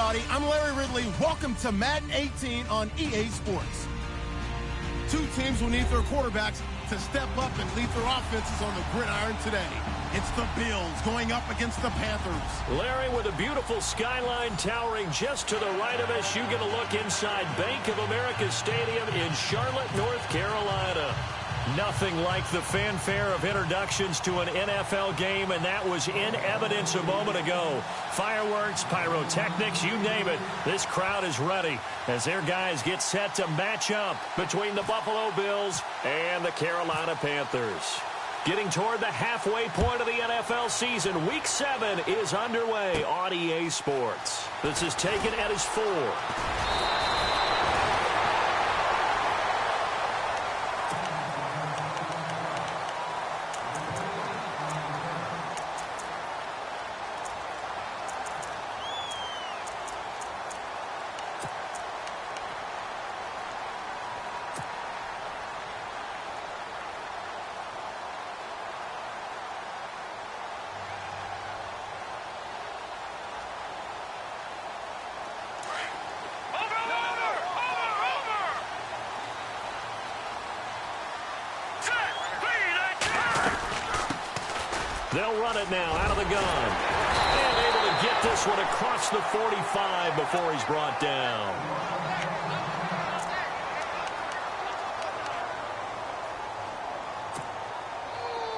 everybody. I'm Larry Ridley. Welcome to Madden 18 on EA Sports. Two teams will need their quarterbacks to step up and lead their offenses on the gridiron today. It's the Bills going up against the Panthers. Larry, with a beautiful skyline towering just to the right of us, you get a look inside Bank of America Stadium in Charlotte, North Carolina. Nothing like the fanfare of introductions to an NFL game, and that was in evidence a moment ago. Fireworks, pyrotechnics, you name it. This crowd is ready as their guys get set to match up between the Buffalo Bills and the Carolina Panthers. Getting toward the halfway point of the NFL season, Week 7 is underway on EA Sports. This is taken at his 4. They'll run it now out of the gun. And able to get this one across the 45 before he's brought down.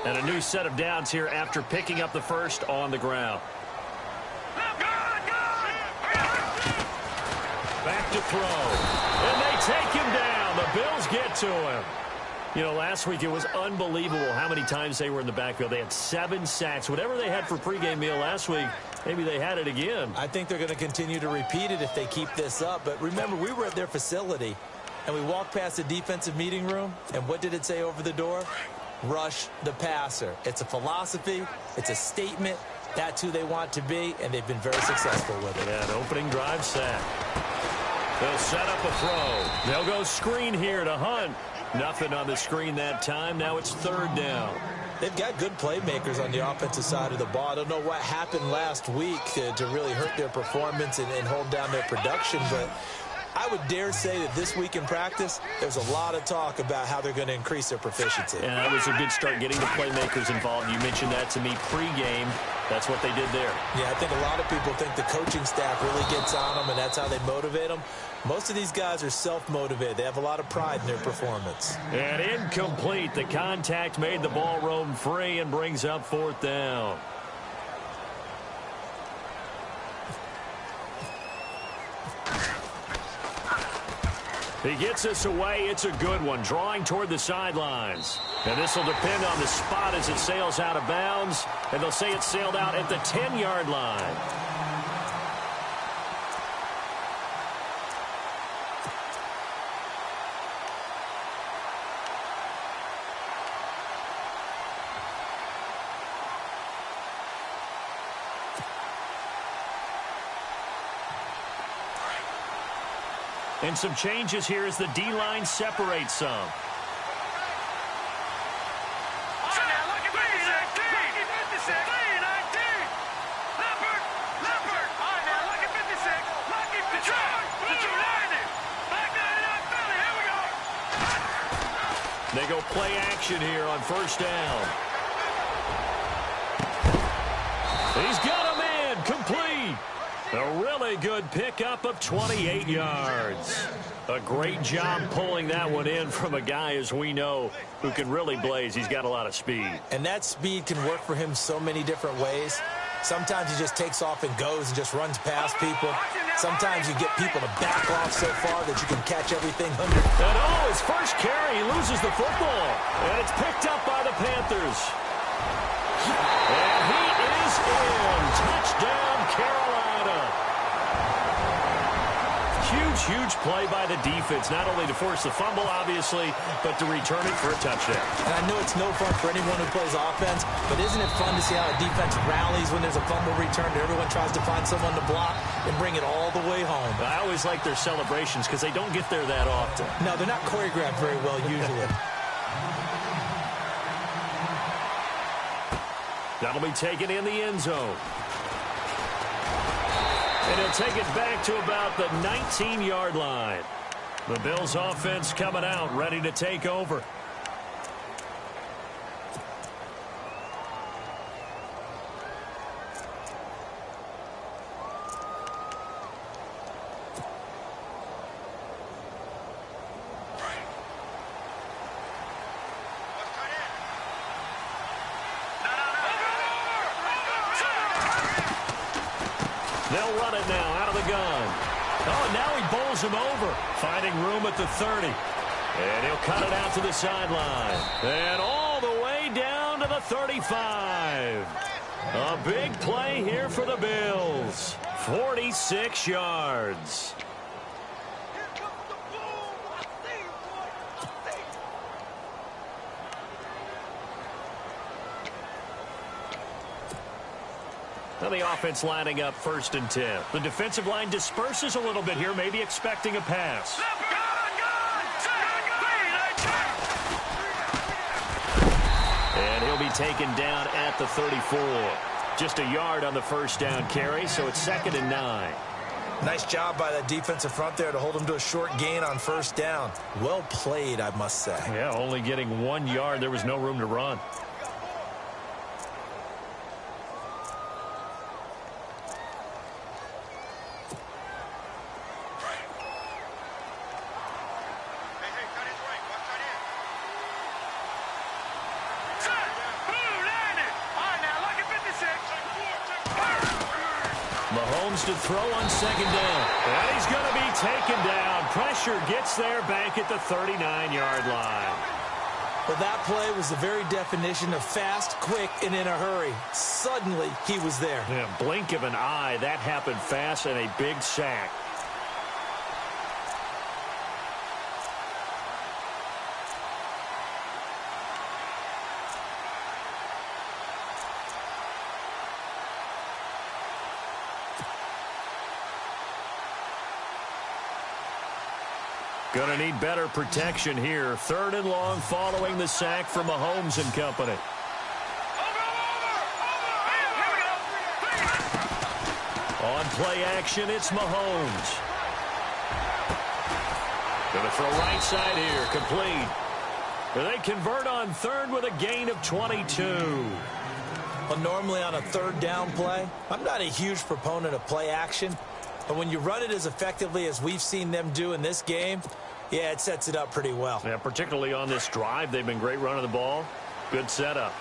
And a new set of downs here after picking up the first on the ground. Back to throw. And they take him down. The Bills get to him. You know, last week it was unbelievable how many times they were in the backfield. They had 7 sacks. Whatever they had for pregame meal last week, maybe they had it again. I think they're going to continue to repeat it if they keep this up. But remember, we were at their facility, and we walked past the defensive meeting room, and what did it say over the door? Rush the passer. It's a philosophy. It's a statement. That's who they want to be, and they've been very successful with it. Yeah, an opening drive sack. They'll set up a throw. They'll go screen here to Hunt. Nothing on the screen that time. Now it's 3rd down. They've got good playmakers on the offensive side of the ball. I don't know what happened last week to really hurt their performance and hold down their production, but I would dare say that this week in practice, there's a lot of talk about how they're going to increase their proficiency. And that was a good start getting the playmakers involved. You mentioned that to me pregame. That's what they did there. Yeah, I think a lot of people think the coaching staff really gets on them, and that's how they motivate them. Most of these guys are self-motivated. They have a lot of pride in their performance. And incomplete. The contact made the ball roam free and brings up 4th down. He gets us away. It's a good one. Drawing toward the sidelines. And this will depend on the spot as it sails out of bounds. And they'll say it sailed out at the 10-yard line. And some changes here as the D-line separates some. They go play action here on 1st down. He's got a man complete. A really good pickup of 28 yards. A great job pulling that one in from a guy, as we know, who can really blaze. He's got a lot of speed. And that speed can work for him so many different ways. Sometimes he just takes off and goes and just runs past people. Sometimes you get people to back off so far that you can catch everything under. And his first carry, he loses the football. And it's picked up by the Panthers. And he is in. Touchdown, Carolina. Huge play by the defense, not only to force the fumble, obviously, but to return it for a touchdown. And I know it's no fun for anyone who plays offense, but isn't it fun to see how a defense rallies when there's a fumble return and everyone tries to find someone to block and bring it all the way home? I always like their celebrations because they don't get there that often. No, they're not choreographed very well usually. That'll be taken in the end zone. And he'll take it back to about the 19-yard line. The Bills offense coming out, ready to take over. They'll run it now out of the gun. Oh, and now he bowls him over, finding room at the 30. And he'll cut it out to the sideline. And all the way down to the 35. A big play here for the Bills. 46 yards. Now the offense lining up 1st and 10. The defensive line disperses a little bit here, maybe expecting a pass. And he'll be taken down at the 34. Just a yard on the 1st down carry, so it's 2nd and 9. Nice job by that defensive front there to hold him to a short gain on 1st down. Well played, I must say. Yeah, only getting 1 yard. There was no room to run. Mahomes to throw on 2nd down. And he's going to be taken down. Pressure gets there back at the 39-yard line. Well, that play was the very definition of fast, quick, and in a hurry. Suddenly, he was there. Yeah, blink of an eye. That happened fast and a big sack. Going to need better protection here. 3rd and long following the sack from Mahomes and company. On play action, it's Mahomes. Going to throw right side here, complete. They convert on 3rd with a gain of 22. Well, normally on a 3rd down play, I'm not a huge proponent of play action. But when you run it as effectively as we've seen them do in this game, yeah, it sets it up pretty well. Yeah, particularly on this drive. They've been great running the ball. Good setup.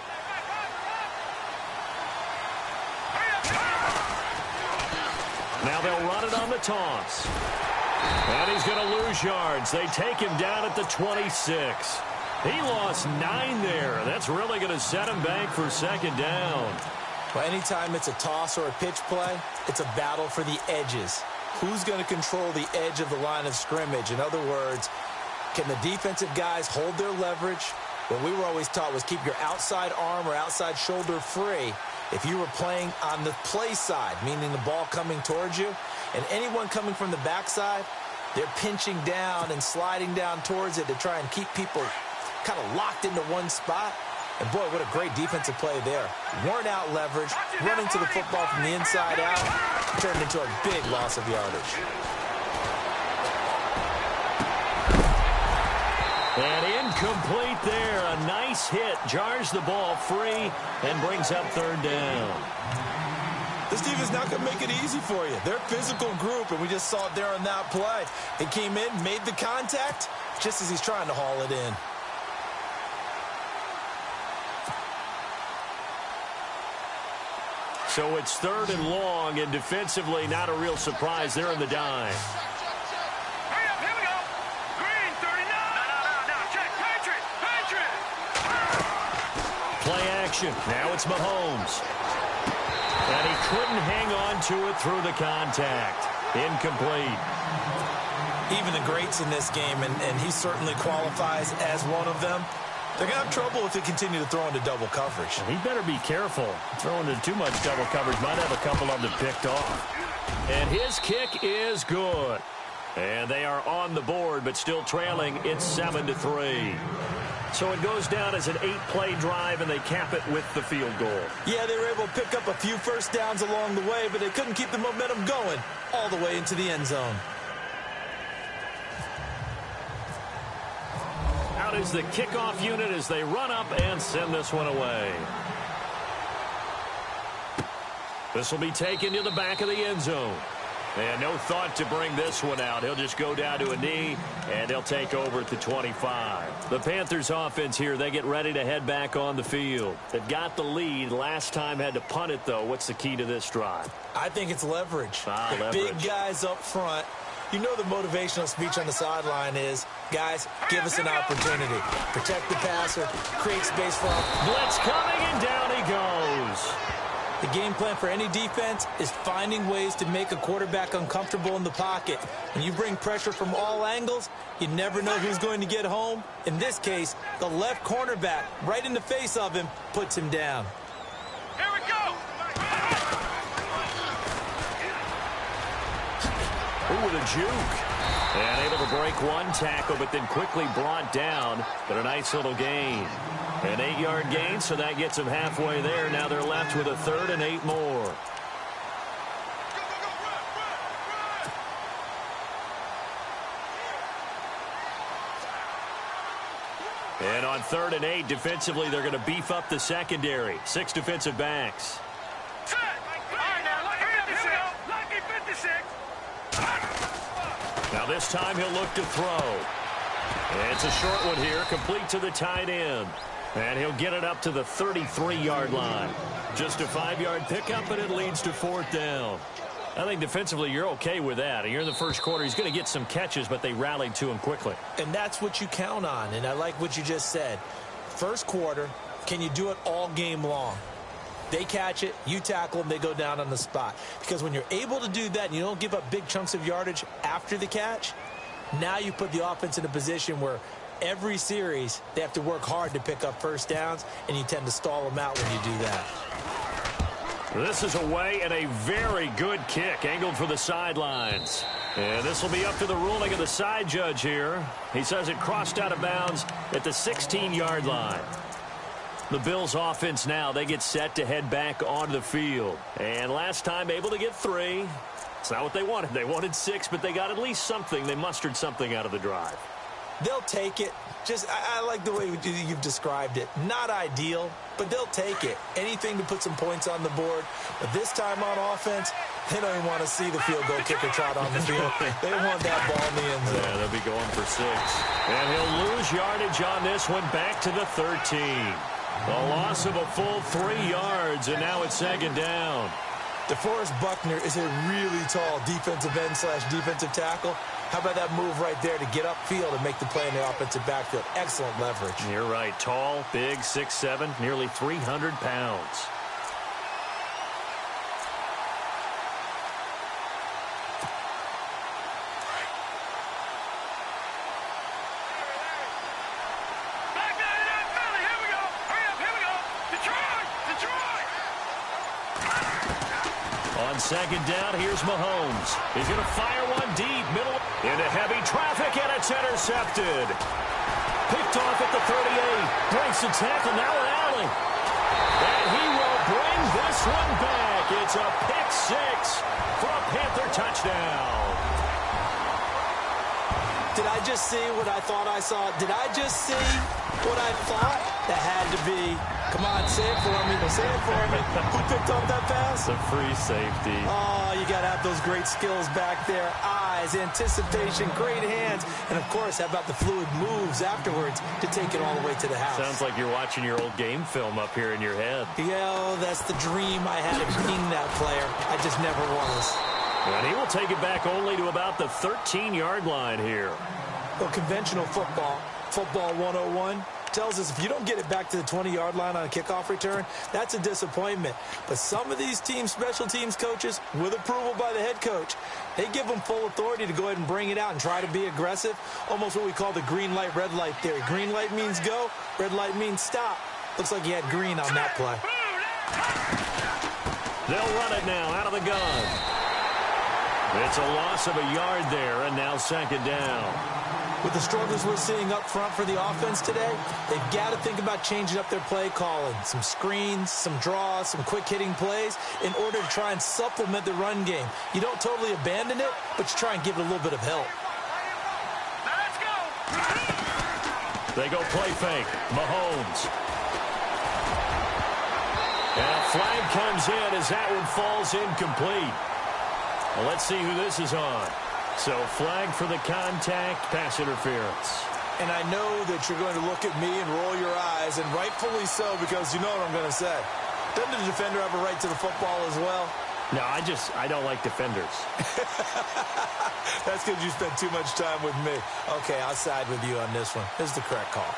Now they'll run it on the toss. And he's going to lose yards. They take him down at the 26. He lost 9 there. That's really going to set him back for 2nd down. Well, anytime it's a toss or a pitch play, it's a battle for the edges. Who's going to control the edge of the line of scrimmage? In other words, can the defensive guys hold their leverage? What we were always taught was keep your outside arm or outside shoulder free if you were playing on the play side, meaning the ball coming towards you. And anyone coming from the backside, they're pinching down and sliding down towards it to try and keep people kind of locked into one spot. And, boy, what a great defensive play there. Worn out leverage, running to the football from the inside out, turned into a big loss of yardage. And incomplete there. A nice hit. Jars the ball free and brings up 3rd down. This defense not going to make it easy for you. They're a physical group, and we just saw it there on that play. He came in, made the contact, just as he's trying to haul it in. So it's 3rd and long, and defensively not a real surprise. They're in the dime. Hurry up, here we go. Green, 39. No, check. Patriot. Play action. Now it's Mahomes. And he couldn't hang on to it through the contact. Incomplete. Even the greats in this game, and he certainly qualifies as one of them, they're going to have trouble if they continue to throw into double coverage. He better be careful. Throwing into too much double coverage might have a couple of them picked off. And his kick is good. And they are on the board, but still trailing. It's 7-3. So it goes down as an 8-play drive, and they cap it with the field goal. Yeah, they were able to pick up a few first downs along the way, but they couldn't keep the momentum going all the way into the end zone. Out is the kickoff unit as they run up and send this one away. This will be taken to the back of the end zone. And no thought to bring this one out. He'll just go down to a knee, and they'll take over at the 25. The Panthers offense here, they get ready to head back on the field. They've got the lead. Last time had to punt it, though. What's the key to this drive? I think it's leverage. Leverage. Big guys up front. You know the motivational speech on the sideline is, guys, give us an opportunity. Protect the passer, create space for him. Blitz coming, and down he goes. The game plan for any defense is finding ways to make a quarterback uncomfortable in the pocket. When you bring pressure from all angles, you never know who's going to get home. In this case, the left cornerback, right in the face of him, puts him down. Here we go. Ooh, with a juke. And able to break one tackle, but then quickly brought down. But a nice little gain. An 8-yard gain, so that gets them halfway there. Now they're left with a 3rd and 8 more. And on 3rd and 8, defensively, they're going to beef up the secondary. 6 defensive backs. Set. All right, now, lucky 56. Now this time he'll look to throw. And it's a short one here, complete to the tight end. And he'll get it up to the 33-yard line. Just a 5-yard pickup, and it leads to 4th down. I think defensively you're okay with that. You're in the first quarter. He's going to get some catches, but they rallied to him quickly. And that's what you count on, and I like what you just said. First quarter, can you do it all game long? They catch it, you tackle them, they go down on the spot. Because when you're able to do that and you don't give up big chunks of yardage after the catch, now you put the offense in a position where every series they have to work hard to pick up first downs, and you tend to stall them out when you do that. This is away, and a very good kick angled for the sidelines. And this will be up to the ruling of the side judge here. He says it crossed out of bounds at the 16-yard line. The Bills offense now, they get set to head back onto the field. And last time able to get 3. It's not what they wanted. They wanted 6, but they got at least something. They mustered something out of the drive. They'll take it. I like the way you've described it. Not ideal, but they'll take it. Anything to put some points on the board. But this time on offense, they don't even want to see the field goal kicker trot on the field. They want that ball in the end zone. Yeah, they'll be going for 6. And he'll lose yardage on this one, back to the 13. A loss of a full 3 yards, and now it's 2nd down. DeForest Buckner is a really tall defensive end / defensive tackle. How about that move right there to get upfield and make the play in the offensive backfield? Excellent leverage. You're right. Tall, big, 6'7", nearly 300 pounds. On 2nd down, here's Mahomes. He's going to fire one deep, middle, into heavy traffic, and it's intercepted. Picked off at the 38. Breaks the tackle, now an alley. And he will bring this one back. It's a pick 6 for a Panther touchdown. Did I just see what I thought I saw? Did I just see what I thought? That had to be. Come on, say it for me. Say it for me. Who picked up that pass? The free safety. Oh, you got to have those great skills back there. Eyes, anticipation, great hands. And, of course, how about the fluid moves afterwards to take it all the way to the house? Sounds like you're watching your old game film up here in your head. Yeah, that's the dream I had of being that player. I just never was. And he will take it back only to about the 13-yard line here. Well, conventional football 101, tells us if you don't get it back to the 20-yard line on a kickoff return, that's a disappointment. But some of these teams, special teams coaches, with approval by the head coach, they give them full authority to go ahead and bring it out and try to be aggressive, almost what we call the green light, red light theory. Green light means go, red light means stop. Looks like he had green on that play. They'll run it now out of the gun. It's a loss of a yard there, and now 2nd down. With the struggles we're seeing up front for the offense today, they've got to think about changing up their play calling. Some screens, some draws, some quick-hitting plays in order to try and supplement the run game. You don't totally abandon it, but you try and give it a little bit of help. Let's go. They go play fake. Mahomes. And a flag comes in as that one falls incomplete. Well, let's see who this is on. So flag for the contact, pass interference. And I know that you're going to look at me and roll your eyes, and rightfully so, because you know what I'm going to say. Doesn't the defender have a right to the football as well? No, I don't like defenders. That's because you spent too much time with me. Okay, I'll side with you on this one. This is the correct call.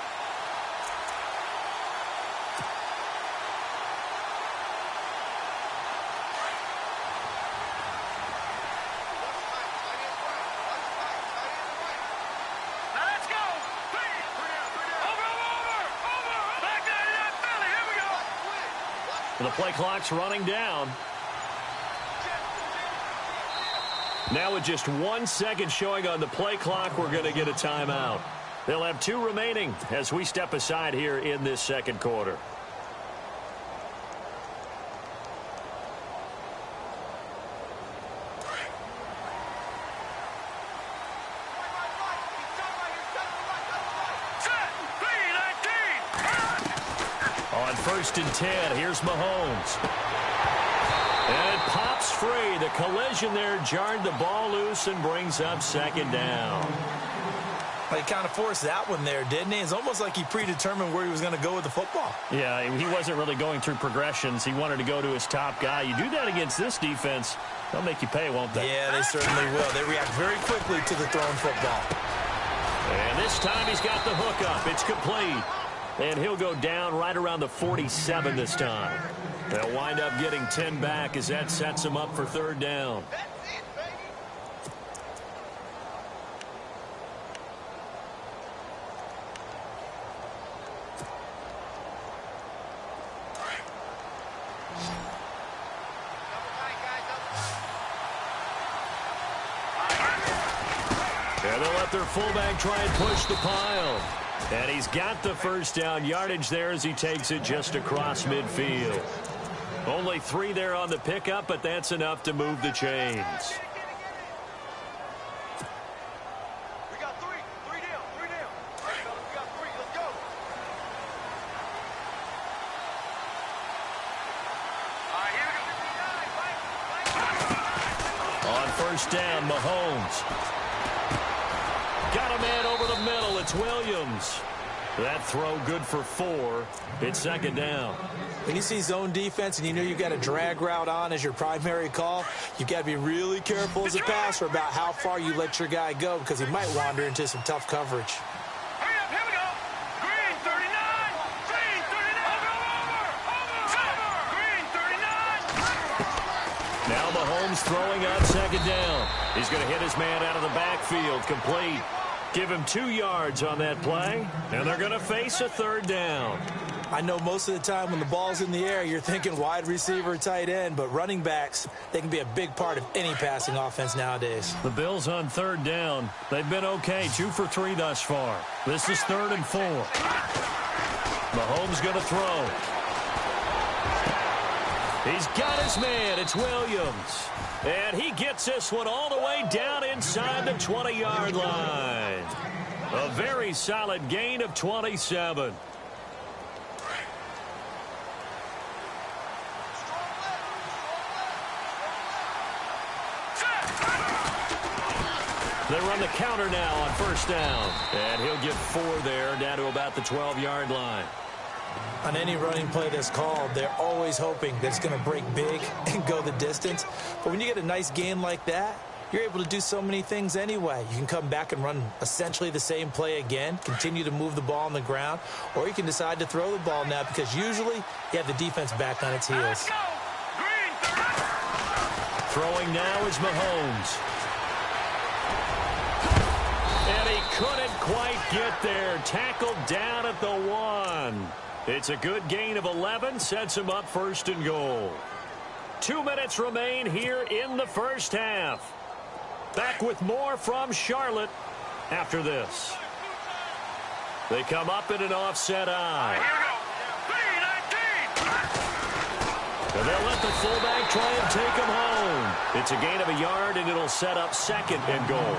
Let's go. Over. Back there to that Philly. Here we go. The play clock's running down. Now with just 1 second showing on the play clock, we're going to get a timeout. They'll have 2 remaining as we step aside here in this second quarter. On 1st and 10, here's Mahomes. And it pops free. The collision there jarred the ball loose and brings up 2nd down. He kind of forced that one there, didn't he? It's almost like he predetermined where he was going to go with the football. Yeah, he wasn't really going through progressions. He wanted to go to his top guy. You do that against this defense, they'll make you pay, won't they? Yeah, they certainly will. They react very quickly to the thrown football. And this time he's got the hook up. It's complete. And he'll go down right around the 47 this time. They'll wind up getting 10 back as that sets them up for 3rd down. And they'll let their fullback try and push the pile. And he's got the 1st down yardage there as he takes it just across midfield. Only 3 there on the pickup, but that's enough to move the chains. We got 3. 3 down. 3 down. All right, fellas, we got 3. Let's go. All right, here we go. On 1st down, Mahomes. Got a man over the middle. It's Williams. That throw good for 4. It's 2nd down. When you see zone defense and you know you've got a drag route on as your primary call, you've got to be really careful as a passer about how far you let your guy go because he might wander into some tough coverage. Hurry up, here we go. Green 39. Green 39. Over. Green 39. Now Mahomes throwing on 2nd down. He's going to hit his man out of the backfield. Complete. Give him 2 yards on that play, and they're going to face a 3rd down. I know most of the time when the ball's in the air, you're thinking wide receiver, tight end, but running backs, they can be a big part of any passing offense nowadays. The Bills on 3rd down. They've been okay, 2 for 3 thus far. This is 3rd and 4. Mahomes going to throw. He's got his man. It's Williams. And he gets this one all the way down inside the 20-yard line. A very solid gain of 27. They run the counter now on 1st down. And he'll get 4 there, down to about the 12-yard line. On any running play that's called, they're always hoping that it's going to break big and go the distance. But when you get a nice gain like that, you're able to do so many things anyway. You can come back and run essentially the same play again, continue to move the ball on the ground, or you can decide to throw the ball now because usually you have the defense back on its heels. Throwing now is Mahomes. And he couldn't quite get there. Tackled down at the 1. It's a good gain of 11. Sets him up 1st and goal. 2 minutes remain here in the 1st half. Back with more from Charlotte after this. They come up in an offset eye. Here we go. And they'll let the fullback try and take him home. It's a gain of a yard, and it'll set up 2nd and goal.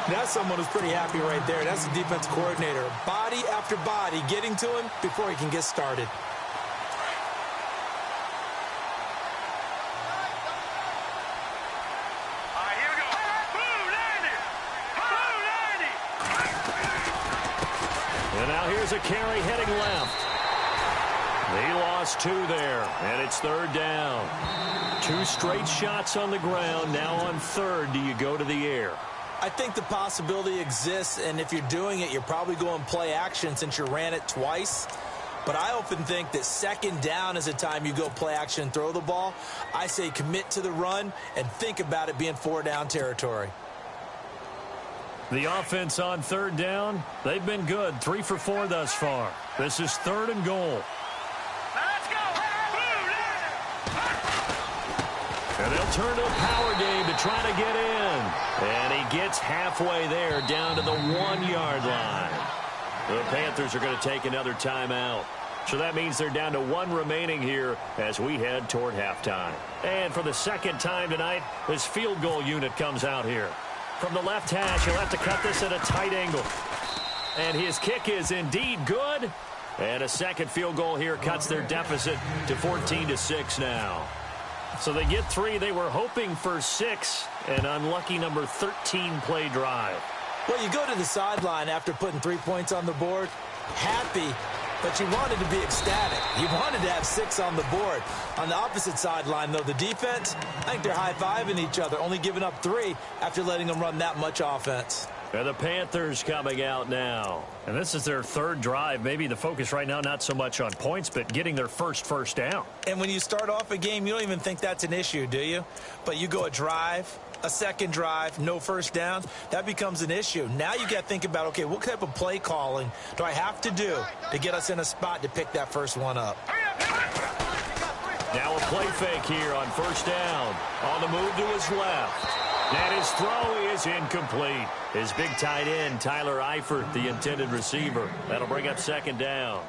That's someone who's pretty happy right there. That's the defense coordinator. Body after body getting to him before he can get started. Here we go. Blue 90. Blue 90. And now here's a carry heading left. They lost 2 there, and it's 3rd down. 2 straight shots on the ground. Now on 3rd, do you go to the air? I think the possibility exists, and if you're doing it, you're probably going play action since you ran it twice. But I often think that 2nd down is the time you go play action and throw the ball. I say commit to the run and think about it being 4-down territory. The offense on 3rd down, they've been good. 3 for 4 thus far. This is 3rd and goal. And they'll turn to a power game to try to get in. And he gets halfway there, down to the 1-yard line. The Panthers are going to take another timeout. So that means they're down to 1 remaining here as we head toward halftime. And for the 2nd time tonight, this field goal unit comes out here. From the left hash, he'll have to cut this at a tight angle. And his kick is indeed good. And a 2nd field goal here cuts their deficit to 14-6 now. So they get 3. They were hoping for 6. An unlucky number 13 play drive. Well, you go to the sideline after putting 3 points on the board, happy, but you wanted to be ecstatic. You wanted to have 6 on the board. On the opposite sideline, though, the defense, I think they're high-fiving each other, only giving up 3 after letting them run that much offense. And the Panthers coming out now. And this is their 3rd drive. Maybe the focus right now not so much on points, but getting their first down. And when you start off a game, you don't even think that's an issue, do you? But you go a drive, a 2nd drive, no 1st down, that becomes an issue. Now you got to think about, okay, what type of play calling do I have to do to get us in a spot to pick that first one up? Now a play fake here on 1st down. On the move to his left. And his throw is incomplete. His big tight end, Tyler Eifert, the intended receiver. That'll bring up 2nd down.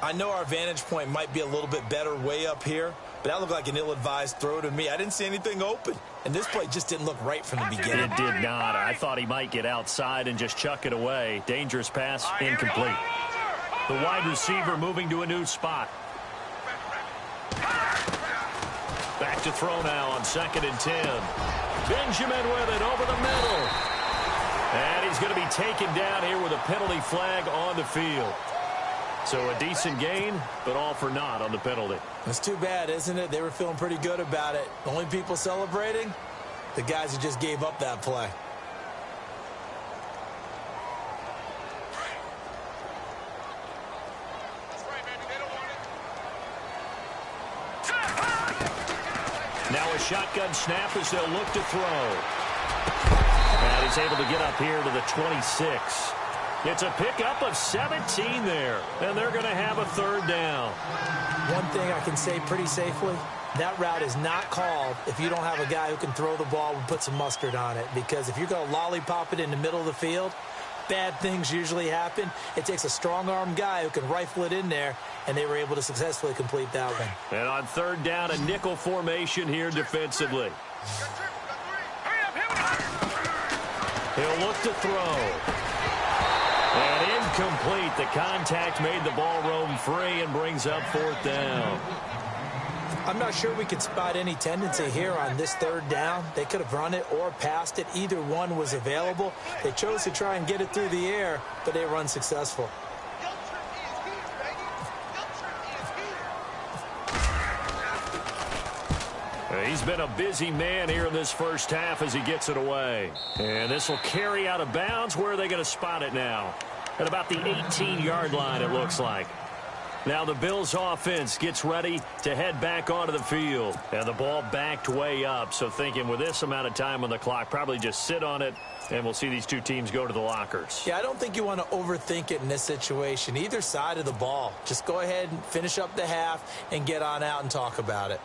I know our vantage point might be a little bit better way up here, but that looked like an ill-advised throw to me. I didn't see anything open, and this play just didn't look right from the beginning. It did not. I thought he might get outside and just chuck it away. Dangerous pass, incomplete. The wide receiver moving to a new spot. Back to throw now on 2nd and 10. Benjamin with it over the middle. And he's going to be taken down here with a penalty flag on the field. So a decent gain, but all for naught on the penalty. It's too bad, isn't it? They were feeling pretty good about it. The only people celebrating, the guys who just gave up that play. Now a shotgun snap as they'll look to throw. And he's able to get up here to the 26. It's a pickup of 17 there, and they're going to have a 3rd down. One thing I can say pretty safely, that route is not called if you don't have a guy who can throw the ball and put some mustard on it. Because if you're going to lollipop it in the middle of the field, bad things usually happen. It takes a strong-arm guy who can rifle it in there, and they were able to successfully complete that one. And on 3rd down, a nickel formation here defensively. He'll look to throw. And incomplete. The contact made the ball roam free and brings up 4th down. I'm not sure we could spot any tendency here on this 3rd down. They could have run it or passed it. Either one was available. They chose to try and get it through the air, but they were unsuccessful. He's been a busy man here in this first half as he gets it away. And this will carry out of bounds. Where are they going to spot it now? At about the 18-yard line, it looks like. Now the Bills offense gets ready to head back onto the field. And the ball backed way up. So thinking with this amount of time on the clock, probably just sit on it, and we'll see these two teams go to the lockers. Yeah, I don't think you want to overthink it in this situation. Either side of the ball. Just go ahead and finish up the half and get on out and talk about it.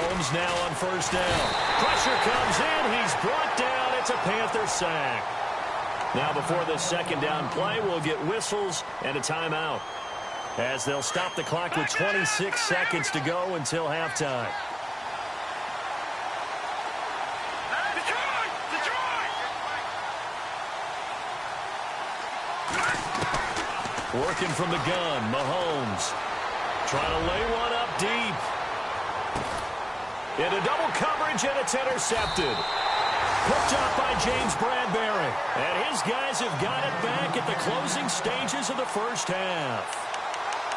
Mahomes now on first down. Pressure comes in. He's brought down. It's a Panther sack. Now before this second down play, we'll get whistles and a timeout, as they'll stop the clock with 26 seconds to go until halftime. Working from the gun, Mahomes trying to lay one up deep. Into double coverage, and it's intercepted. Picked off by James Bradbury. And his guys have got it back at the closing stages of the first half.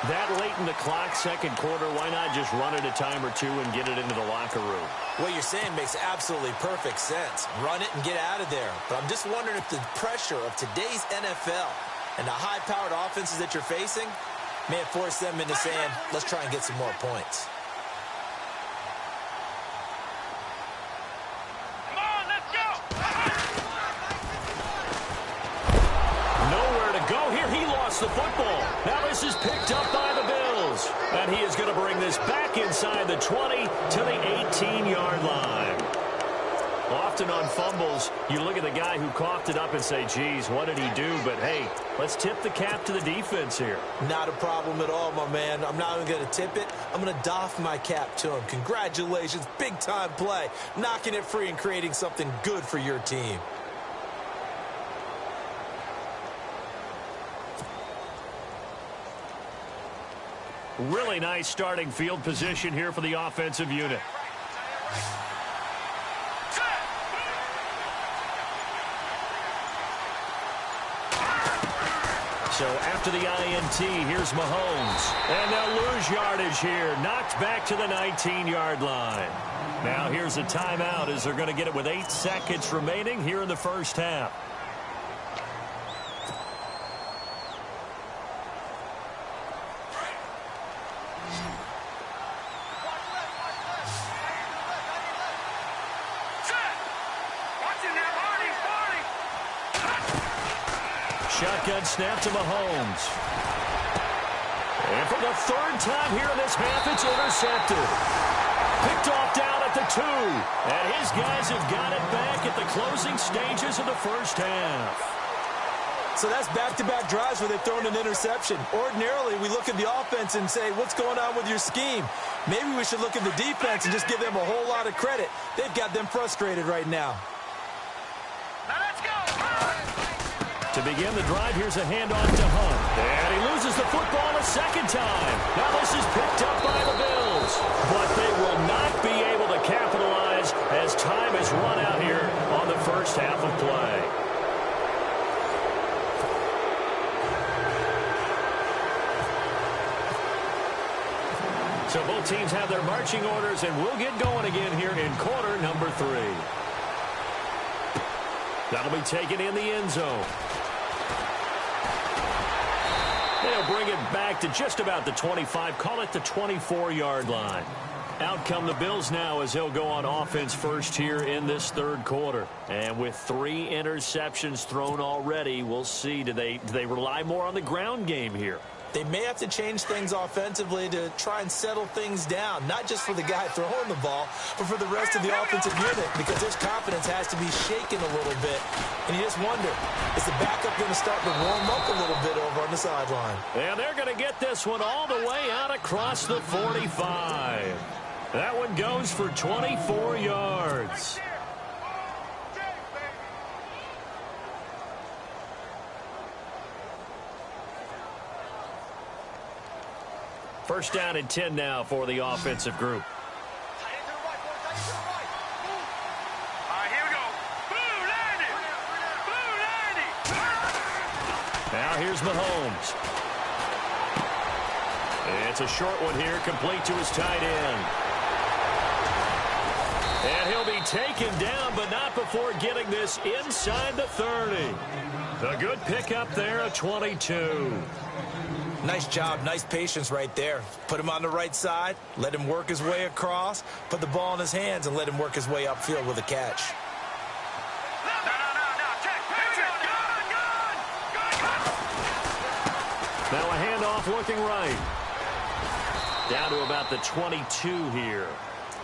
That late in the clock, second quarter, why not just run it a time or two and get it into the locker room? What you're saying makes absolutely perfect sense. Run it and get out of there. But I'm just wondering if the pressure of today's NFL and the high-powered offenses that you're facing may have forced them into saying, let's try and get some more points. The football. Now this is picked up by the Bills. And he is going to bring this back inside the 20 to the 18-yard line. Often on fumbles, you look at the guy who coughed it up and say, geez, what did he do? But, hey, let's tip the cap to the defense here. Not a problem at all, my man. I'm not even going to tip it. I'm going to doff my cap to him. Congratulations. Big-time play. Knocking it free and creating something good for your team. Really nice starting field position here for the offensive unit. So after the INT, here's Mahomes. And they'll lose yardage here. Knocked back to the 19-yard line. Now here's a timeout as they're going to get it with 8 seconds remaining here in the first half. Shotgun snap to Mahomes. And for the third time here in this half, it's intercepted. Picked off down at the 2. And his guys have got it back at the closing stages of the first half. So that's back-to-back drives where they've thrown an interception. Ordinarily, we look at the offense and say, what's going on with your scheme? Maybe we should look at the defense and just give them a whole lot of credit. They've got them frustrated right now. To begin the drive, here's a handoff to Hunt. And he loses the football a second time. Now this is picked up by the Bills. But they will not be able to capitalize as time has run out here on the first half of play. So both teams have their marching orders, and we'll get going again here in quarter number 3. That'll be taken in the end zone. They'll bring it back to just about the 25, call it the 24-yard line. Out come the Bills now as they'll go on offense first here in this third quarter. And with 3 interceptions thrown already, we'll see, do they rely more on the ground game here? They may have to change things offensively to try and settle things down, not just for the guy throwing the ball, but for the rest of the offensive unit, because their confidence has to be shaken a little bit. And you just wonder, is the backup going to start to warm up a little bit over on the sideline? And they're going to get this one all the way out across the 45. That one goes for 24 yards. First down and 10 now for the offensive group. Here we go. Blue landing. Blue landing. Now here's Mahomes. It's a short one here, complete to his tight end. And he'll be taken down, but not before getting this inside the 30. A good pickup there at 22. Nice job, nice patience right there. Put him on the right side, let him work his way across, put the ball in his hands, and let him work his way upfield with a catch. Now a handoff looking right. Down to about the 22 here.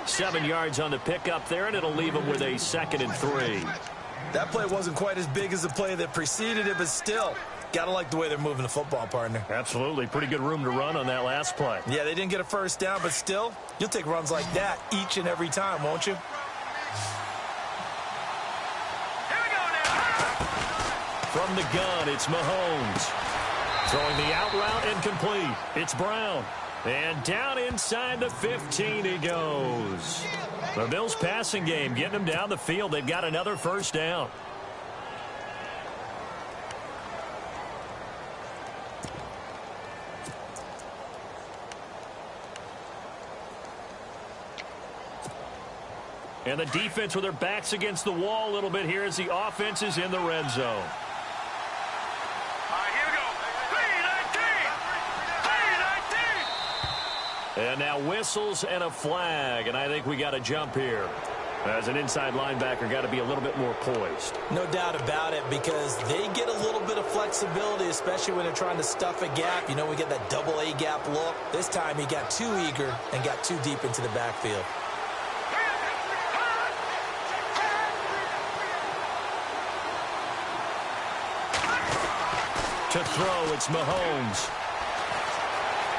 7 yards on the pickup there, and it'll leave them with a 2nd and 3. That play wasn't quite as big as the play that preceded it, but still, gotta like the way they're moving the football, partner. Absolutely. Pretty good room to run on that last play. Yeah, they didn't get a first down, but still, you'll take runs like that each and every time, won't you? Here we go now. From the gun, it's Mahomes. Throwing the out route incomplete. It's Brown. And down inside the 15 he goes. The Bills passing game getting them down the field. They've got another first down. And the defense with their backs against the wall a little bit here as the offense is in the red zone. And now whistles and a flag, and I think we got to jump here. As an inside linebacker, got to be a little bit more poised. No doubt about it, because they get a little bit of flexibility, especially when they're trying to stuff a gap. You know, we get that double A gap look. This time he got too eager and got too deep into the backfield. To throw, it's Mahomes.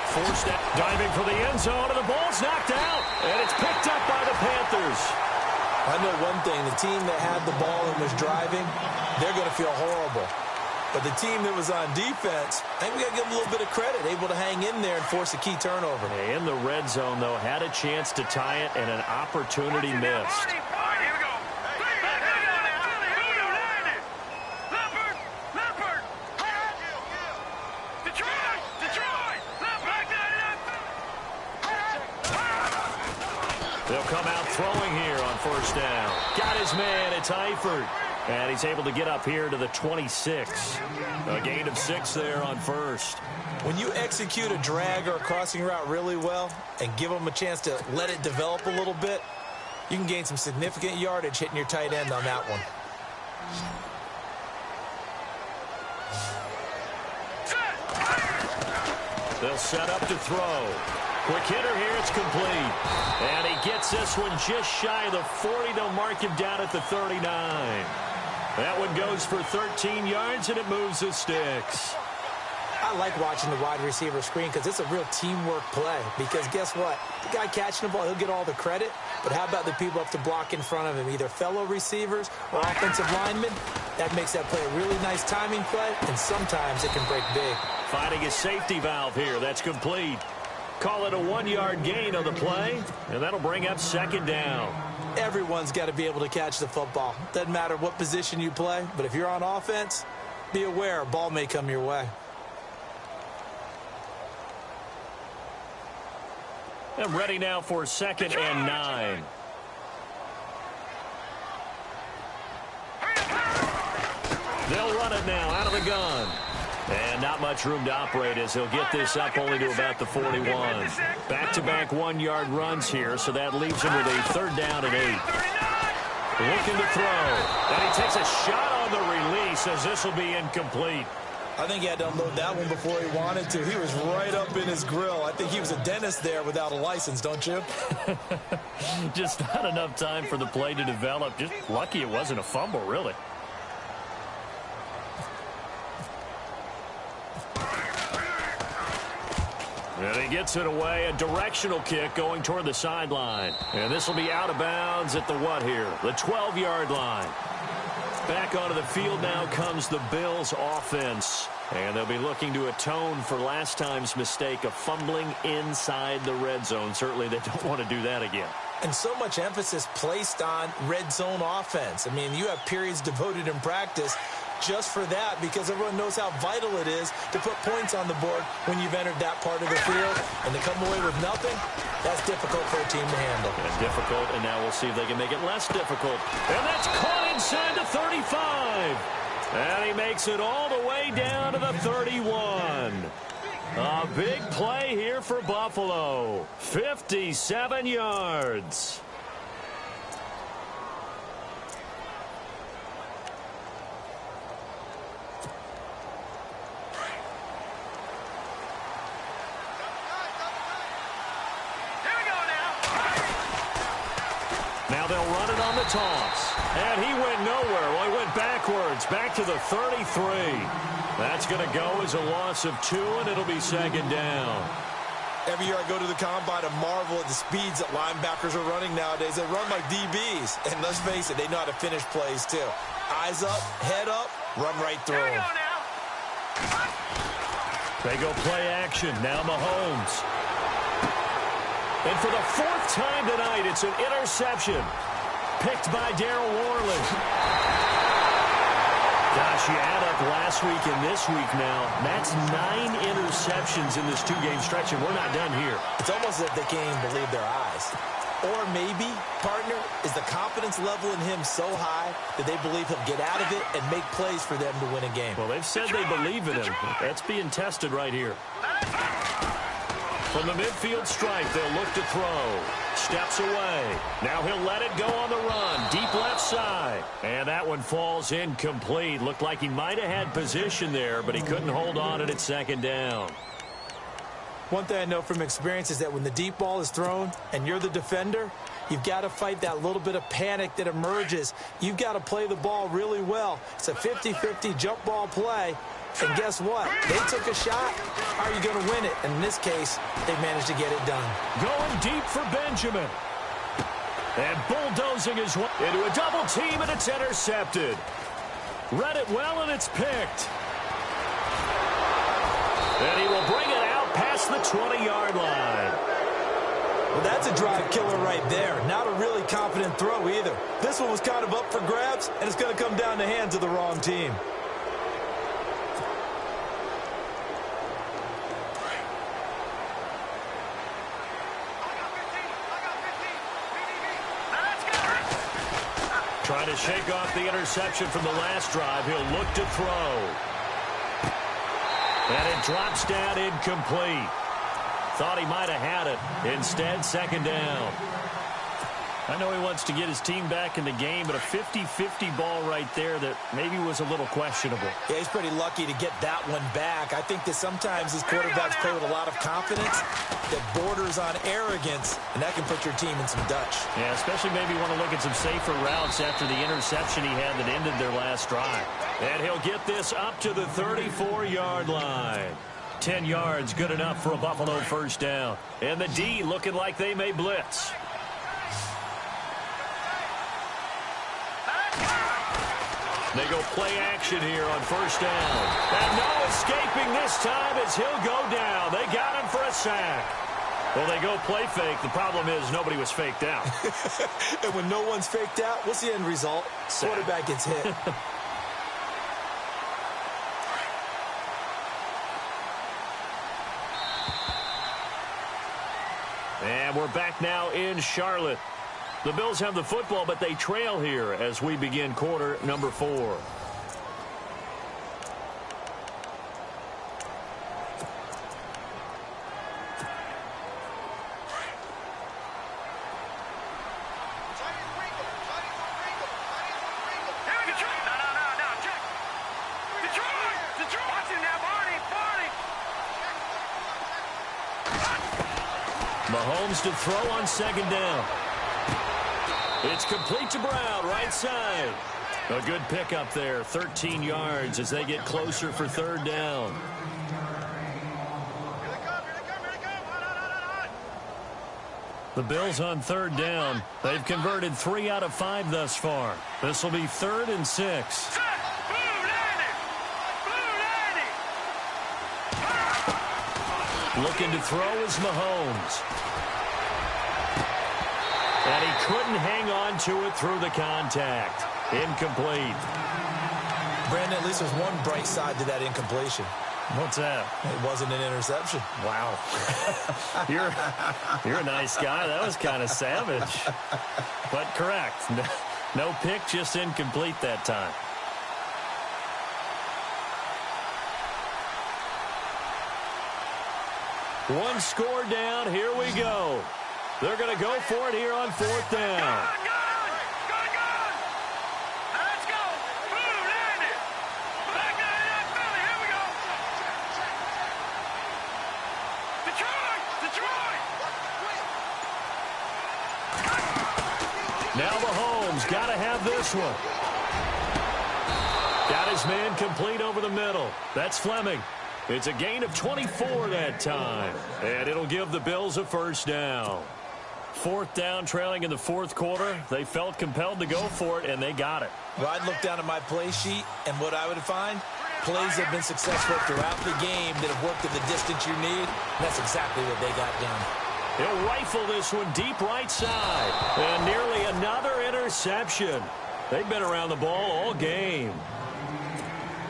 Forced out, diving for the end zone, and the ball's knocked out. And it's picked up by the Panthers. I know one thing. The team that had the ball and was driving, they're going to feel horrible. But the team that was on defense, I think we got to give them a little bit of credit, able to hang in there and force a key turnover. In the red zone, though, had a chance to tie it, and an opportunity missed. They'll come out throwing here on first down. Got his man. It's Eifert. And he's able to get up here to the 26. A gain of 6 there on first. When you execute a drag or a crossing route really well and give them a chance to let it develop a little bit, you can gain some significant yardage hitting your tight end on that one. They'll set up to throw. Quick hitter here, it's complete. And he gets this one just shy of the 40. They'll mark him down at the 39. That one goes for 13 yards, and it moves the sticks. I like watching the wide receiver screen because it's a real teamwork play. Because guess what? The guy catching the ball, he'll get all the credit. But how about the people up to block in front of him, either fellow receivers or offensive linemen? That makes that play a really nice timing play, and sometimes it can break big. Finding a safety valve here. That's complete. Call it a 1-yard gain on the play, and that'll bring up second down. Everyone's got to be able to catch the football. Doesn't matter what position you play, but if you're on offense, be aware a ball may come your way. And ready now for 2nd and 9. They'll run it now out of the gun. And not much room to operate as he'll get this up only to about the 41. Back-to-back 1-yard runs here, so that leaves him with a 3rd down and 8. Looking to throw. And he takes a shot on the release as this will be incomplete. I think he had to unload that one before he wanted to. He was right up in his grill. I think he was a dentist there without a license, don't you? Just not enough time for the play to develop. Just lucky it wasn't a fumble, really. And he gets it away. A directional kick going toward the sideline. And this will be out of bounds at the what here? The 12-yard line. Back onto the field now comes the Bills offense. And they'll be looking to atone for last time's mistake of fumbling inside the red zone. Certainly they don't want to do that again. And so much emphasis placed on red zone offense. I mean, you have periods devoted in practice just for that, because everyone knows how vital it is to put points on the board when you've entered that part of the field. And to come away with nothing, that's difficult for a team to handle. And difficult, and now we'll see if they can make it less difficult. And that's caught inside the 35. And he makes it all the way down to the 31. A big play here for Buffalo. 57 yards. Detroit on the toss. And he went nowhere. Well, he went backwards, back to the 33. That's going to go as a loss of 2, and it'll be second down. Every year I go to the combine and marvel at the speeds that linebackers are running nowadays. They run like DBs. And let's face it, they know how to finish plays too. Eyes up, head up, run right through them. They go play action. Now Mahomes. And for the 4th time tonight, it's an interception. Picked by Darryl Worley. Gosh, you add up last week and this week now. That's 9 interceptions in this 2-game stretch, and we're not done here. It's almost as if they can't even believe their eyes. Or maybe, partner, is the confidence level in him so high that they believe he'll get out of it and make plays for them to win a game. Well, they've said they believe in him. That's being tested right here. From the midfield stripe, they'll look to throw. Steps away. Now he'll let it go on the run. Deep left side. And that one falls incomplete. Looked like he might have had position there, but he couldn't hold on at second down. One thing I know from experience is that when the deep ball is thrown and you're the defender, you've got to fight that little bit of panic that emerges. You've got to play the ball really well. It's a 50-50 jump ball play. And guess what? They took a shot. How are you going to win it? And in this case, they managed to get it done. Going deep for Benjamin. And bulldozing his way into a double team, and it's intercepted. Read it well, and it's picked. And he will bring it out past the 20-yard line. Well, that's a drive killer right there. Not a really confident throw either. This one was kind of up for grabs, and it's going to come down the hands of the wrong team. Trying to shake off the interception from the last drive. He'll look to throw. And it drops down incomplete. Thought he might have had it. Instead, second down. I know he wants to get his team back in the game, but a 50-50 ball right there that maybe was a little questionable. Yeah, he's pretty lucky to get that one back. I think that sometimes these quarterbacks play with a lot of confidence that borders on arrogance, and that can put your team in some Dutch. Yeah, especially maybe want to look at some safer routes after the interception he had that ended their last drive. And he'll get this up to the 34-yard line. 10 yards, good enough for a Buffalo first down. And the D looking like they may blitz. They go play action here on first down. And no escaping this time as he'll go down. They got him for a sack. Well, they go play fake. The problem is nobody was faked out. And when no one's faked out, what's the end result? Sack. Quarterback gets hit. And we're back now in Charlotte. The Bills have the football, but they trail here as we begin quarter number 4. Mahomes to throw on second down. It's complete to Brown, right side. A good pickup there, 13 yards as they get closer for third down. The Bills on third down. They've converted 3 out of 5 thus far. This will be 3rd and 6. Looking to throw is Mahomes. And he couldn't hang on to it through the contact. Incomplete. Brandon, at least there's one bright side to that incompletion. What's that? It wasn't an interception. Wow. You're a nice guy. That was kind of savage. But correct. No pick, just incomplete that time. One score down. Here we go. They're going to go for it here on 4th down. Let's go. Boom, land it. Back down in Philly. Here we go. Detroit. Now Mahomes got to have this one. Got his man complete over the middle. That's Fleming. It's a gain of 24 that time. And it'll give the Bills a first down. Fourth down, trailing in the fourth quarter. They felt compelled to go for it, and they got it. Well, I'd look down at my play sheet, and what I would find, plays have been successful throughout the game that have worked at the distance you need. And that's exactly what they got done. He'll rifle this one deep right side. And nearly another interception. They've been around the ball all game.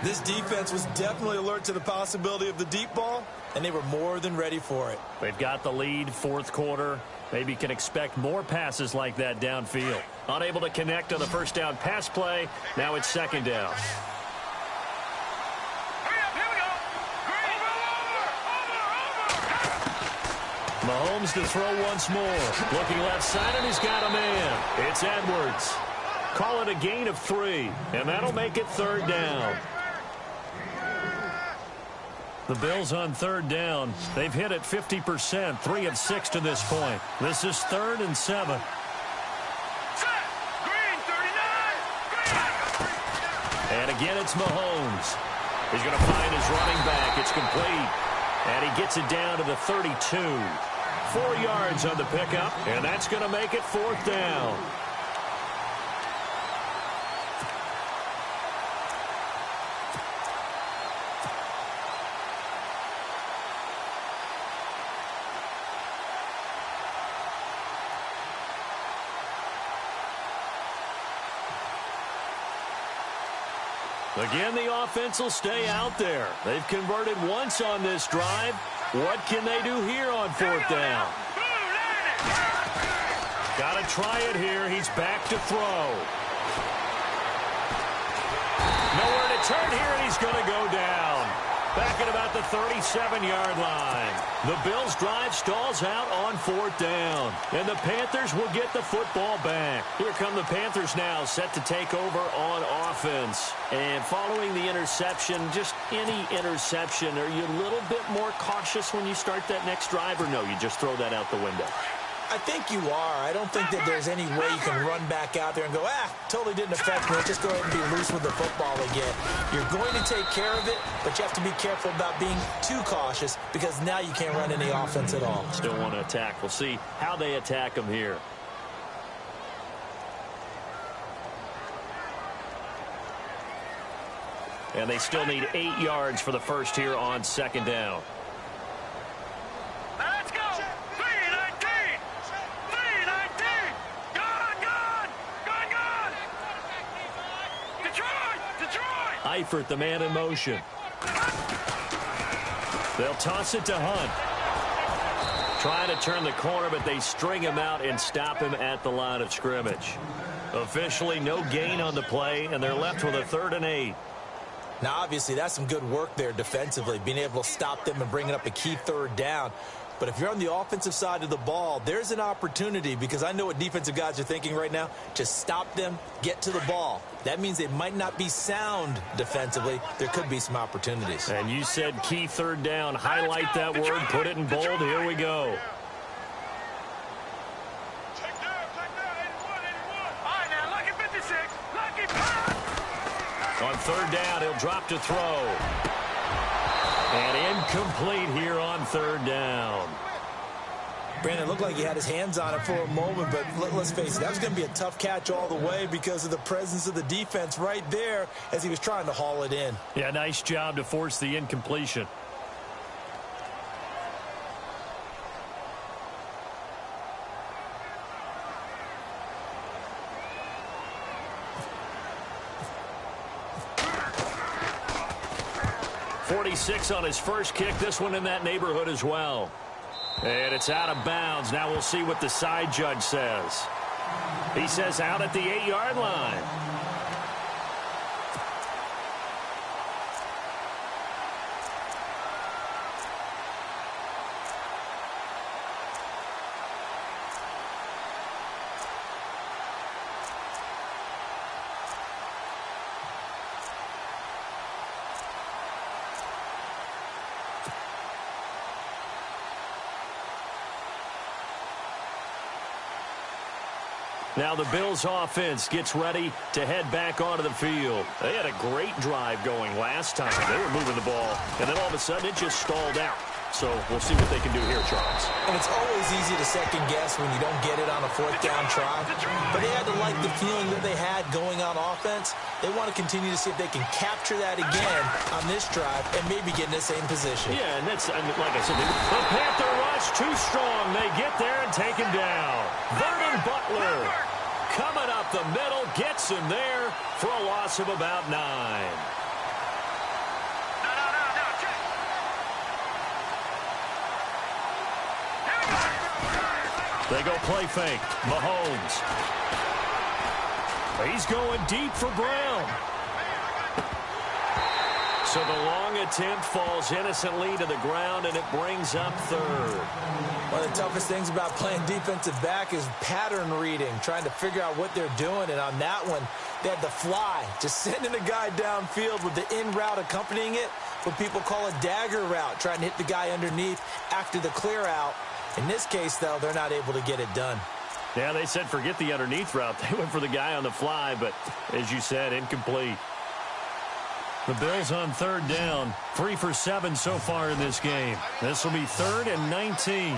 This defense was definitely alert to the possibility of the deep ball, and they were more than ready for it. They've got the lead, fourth quarter. Maybe can expect more passes like that downfield. Unable to connect on the first down pass play. Now it's second down. Mahomes to throw once more. Looking left side, and he's got a man. It's Edwards. Call it a gain of 3, and that'll make it third down. The Bills on third down. They've hit it 50%, 3 of 6 to this point. This is 3rd and 7. And again, it's Mahomes. He's going to find his running back. It's complete. And he gets it down to the 32. 4 yards on the pickup, and that's going to make it fourth down. Again, the offense will stay out there. They've converted once on this drive. What can they do here on fourth down? Got to try it here. He's back to throw. Nowhere to turn here, and he's going to go down. Back at about the 37-yard line. The Bills' drive stalls out on fourth down. And the Panthers will get the football back. Here come the Panthers now, set to take over on offense. And following the interception, just any interception, are you a little bit more cautious when you start that next drive, or no, you just throw that out the window? I think you are. I don't think that there's any way you can run back out there and go, totally didn't affect me. Just go ahead and be loose with the football again. You're going to take care of it, but you have to be careful about being too cautious because now you can't run any offense at all. Still want to attack. We'll see how they attack them here. And they still need 8 yards for the first here on second down. Eifert, the man in motion. They'll toss it to Hunt. Trying to turn the corner, but they string him out and stop him at the line of scrimmage. Officially, no gain on the play, and they're left with a 3rd and 8. Now, obviously, that's some good work there defensively, being able to stop them and bringing up a key third down. But if you're on the offensive side of the ball, there's an opportunity, because I know what defensive guys are thinking right now. Just stop them, get to the ball. That means they might not be sound defensively. There could be some opportunities. And you said key third down. Highlight that word, put it in bold. Here we go. On third down, he'll drop to throw. And incomplete here on third down. Brandon, looked like he had his hands on it for a moment, but let's face it, that was going to be a tough catch all the way because of the presence of the defense right there as he was trying to haul it in. Yeah, nice job to force the incompletion. .46 on his first kick. This one in that neighborhood as well. And it's out of bounds. Now we'll see what the side judge says. He says out at the 8-yard line. Now the Bills offense gets ready to head back onto the field. They had a great drive going last time. They were moving the ball, and then all of a sudden it just stalled out. So we'll see what they can do here, Charles. And it's always easy to second guess when you don't get it on a fourth down try. But they had to like the feeling that they had going on offense. They want to continue to see if they can capture that again on this drive and maybe get in the same position. Yeah, and that's, like I said, the Panther rush too strong. They get there and take him down. Vernon Butler coming up the middle, gets him there for a loss of about 9. They go play fake. Mahomes. He's going deep for Brown. So the long attempt falls innocently to the ground, and it brings up 3rd. One of the toughest things about playing defensive back is pattern reading, trying to figure out what they're doing. And on that one, they had the fly, just sending a guy downfield with the in route accompanying it, what people call a dagger route, trying to hit the guy underneath after the clear out. In this case, though, they're not able to get it done. Yeah, they said forget the underneath route. They went for the guy on the fly, but as you said, incomplete. The Bills on 3rd down. 3 for 7 so far in this game. This will be 3rd and 19.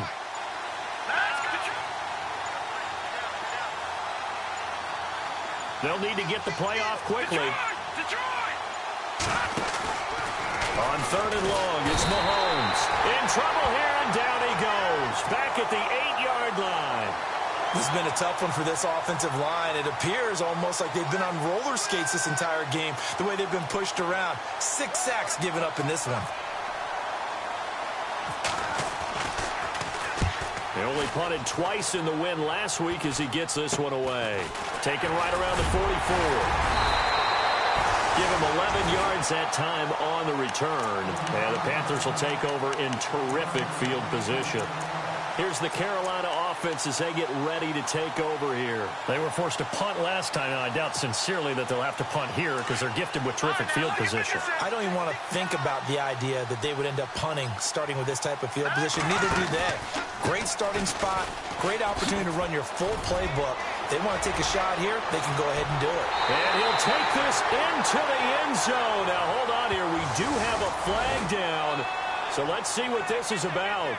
They'll need to get the play off quickly. On 3rd and long, it's Mahomes. In trouble here, and down he goes. Back at the 8-yard line. This has been a tough one for this offensive line. It appears almost like they've been on roller skates this entire game, the way they've been pushed around. 6 sacks given up in this one. They only punted twice in the win last week as he gets this one away. Taken right around the 44. Give him 11 yards that time on the return. And the Panthers will take over in terrific field position. Here's the Carolina offense as they get ready to take over here. They were forced to punt last time, and I doubt sincerely that they'll have to punt here because they're gifted with terrific field position. I don't even want to think about the idea that they would end up punting starting with this type of field position. Neither do they. Great starting spot, great opportunity to run your full playbook. They want to take a shot here, they can go ahead and do it. And he'll take this into the end zone. Now, hold on here. We do have a flag down, so let's see what this is about.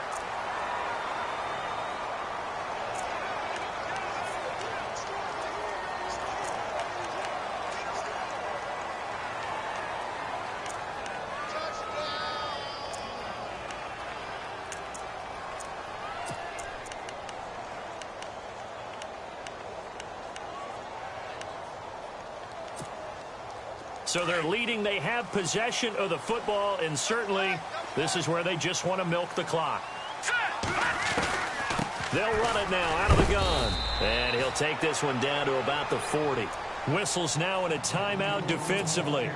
So they're leading. They have possession of the football, and certainly this is where they just want to milk the clock. They'll run it now out of the gun. And he'll take this one down to about the 40. Whistles now in a timeout defensively.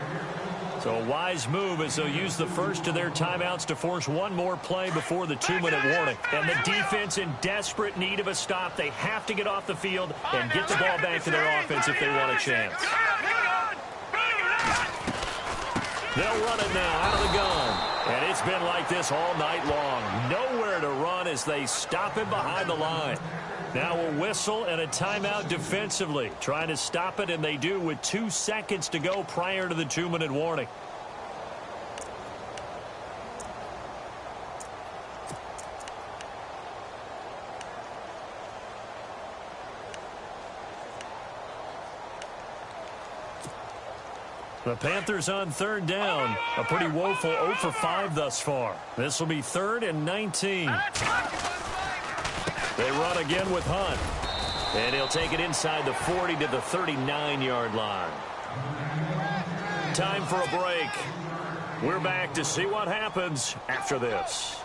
So a wise move as they'll use the first of their timeouts to force one more play before the 2-minute warning. And the defense in desperate need of a stop. They have to get off the field and get the ball back to their offense if they want a chance. They'll run it now out of the gun. And it's been like this all night long. Nowhere to run as they stop him behind the line. Now a whistle and a timeout defensively. Trying to stop it, and they do with 2 seconds to go prior to the 2-minute warning. The Panthers on 3rd down. A pretty woeful 0 for 5 thus far. This will be 3rd and 19. They run again with Hunt. And he'll take it inside the 40 to the 39-yard line. Time for a break. We're back to see what happens after this.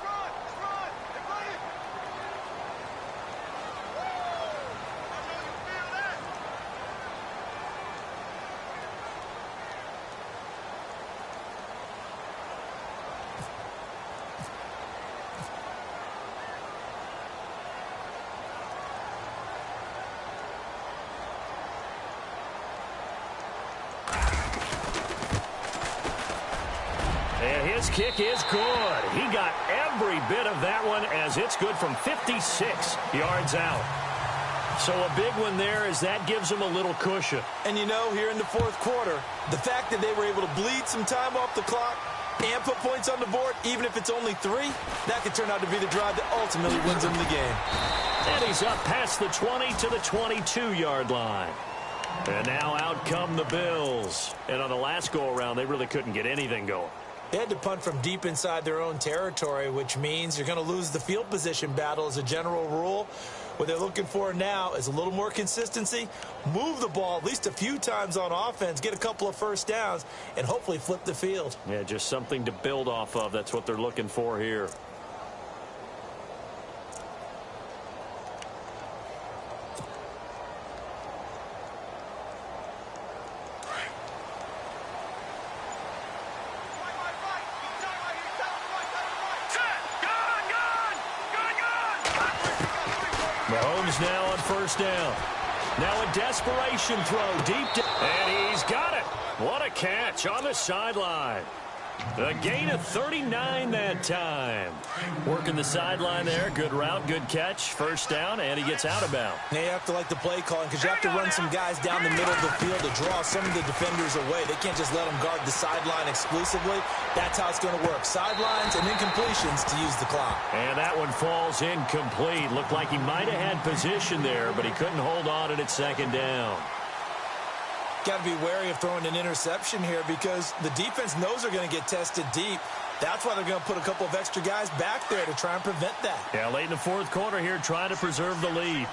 And his kick is good. He got every bit of that one as it's good from 56 yards out. So a big one there as that gives them a little cushion. And you know, here in the fourth quarter, the fact that they were able to bleed some time off the clock and put points on the board, even if it's only 3, that could turn out to be the drive that ultimately wins them the game. And he's up past the 20 to the 22-yard line. And now out come the Bills. And on the last go-around, they really couldn't get anything going. They had to punt from deep inside their own territory, which means you're going to lose the field position battle as a general rule. What they're looking for now is a little more consistency, move the ball at least a few times on offense, get a couple of first downs, and hopefully flip the field. Yeah, just something to build off of. That's what they're looking for here. Mahomes now on first down. Now a desperation throw deep down. And he's got it. What a catch on the sideline. A gain of 39 that time. Working the sideline there. Good route, good catch. First down, and he gets out of bounds. Now you have to like the play calling because you have to run some guys down the middle of the field to draw some of the defenders away. They can't just let them guard the sideline exclusively. That's how it's going to work. Sidelines and incompletions to use the clock. And that one falls incomplete. Looked like he might have had position there, but he couldn't hold on at second down. Got to be wary of throwing an interception here because the defense knows they're going to get tested deep. That's why they're going to put a couple of extra guys back there to try and prevent that. Yeah, late in the fourth quarter here, trying to preserve the lead. Here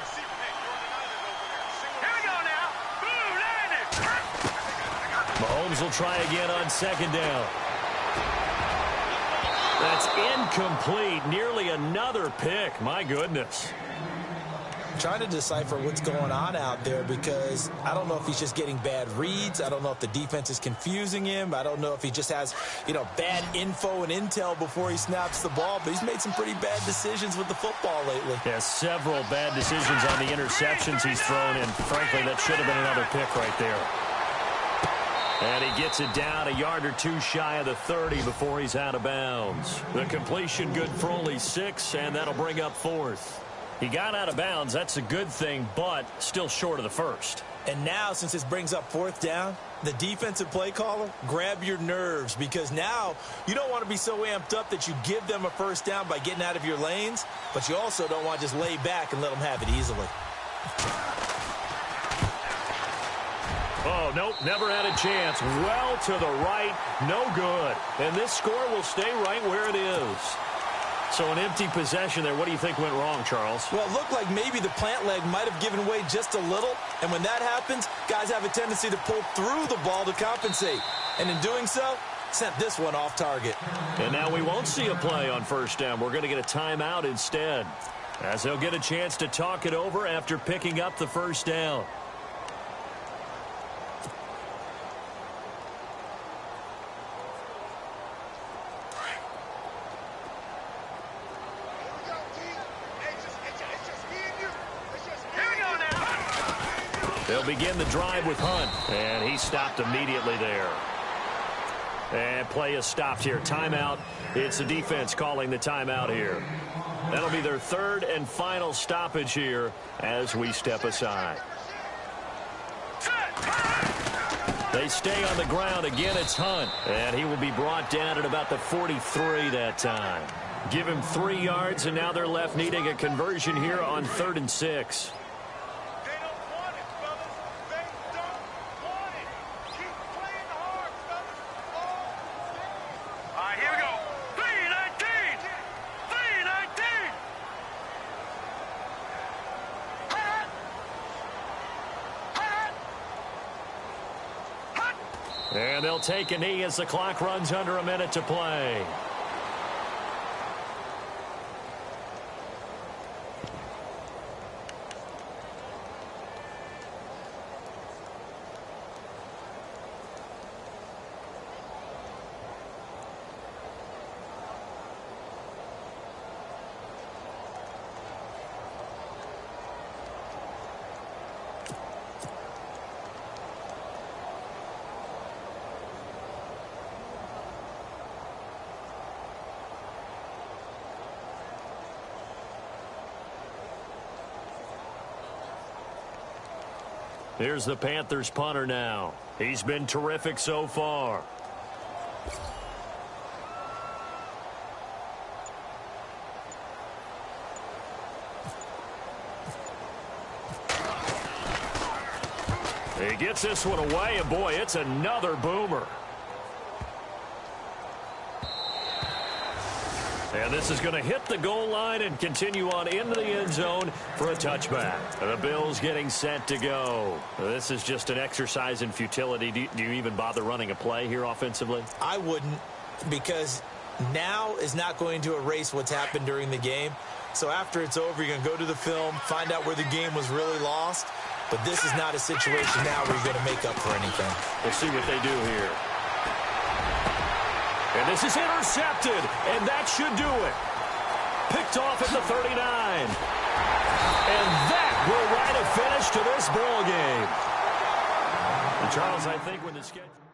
we go now. Boom, landed. Mahomes will try again on second down. That's incomplete. Nearly another pick. My goodness. Trying to decipher what's going on out there because I don't know if he's just getting bad reads. I don't know if the defense is confusing him. I don't know if he just has, bad info and intel before he snaps the ball. But he's made some pretty bad decisions with the football lately. Yeah, several bad decisions on the interceptions he's thrown, and frankly, that should have been another pick right there. And he gets it down a yard or two shy of the 30 before he's out of bounds. The completion good for only 6, and that'll bring up 4th. He got out of bounds. That's a good thing, but still short of the first. And now, since this brings up 4th down, the defensive play caller, grab your nerves because now you don't want to be so amped up that you give them a first down by getting out of your lanes, but you also don't want to just lay back and let them have it easily. Oh, nope, never had a chance. Well to the right, no good. And this score will stay right where it is. So an empty possession there. What do you think went wrong, Charles? Well, it looked like maybe the plant leg might have given way just a little. And when that happens, guys have a tendency to pull through the ball to compensate. And in doing so, sent this one off target. And now we won't see a play on first down. We're going to get a timeout instead, as they'll get a chance to talk it over after picking up the first down. They'll begin the drive with Hunt, and he stopped immediately there. And play is stopped here. Timeout. It's the defense calling the timeout here. That'll be their 3rd and final stoppage here as we step aside. They stay on the ground. Again, it's Hunt, and he will be brought down at about the 43 that time. Give him 3 yards, and now they're left needing a conversion here on 3rd and 6. And they'll take a knee as the clock runs under a minute to play. Here's the Panthers punter now. He's been terrific so far. He gets this one away, and boy, it's another boomer. And this is going to hit the goal line and continue on into the end zone for a touchback. The Bills getting set to go. This is just an exercise in futility. Do you even bother running a play here offensively? I wouldn't, because now is not going to erase what's happened during the game. So after it's over, you're going to go to the film, find out where the game was really lost. But this is not a situation now where you're going to make up for anything. We'll see what they do here. And this is intercepted, and that should do it. Picked off at the 39. And that will write a finish to this ball game. And Charles, I think when the schedule...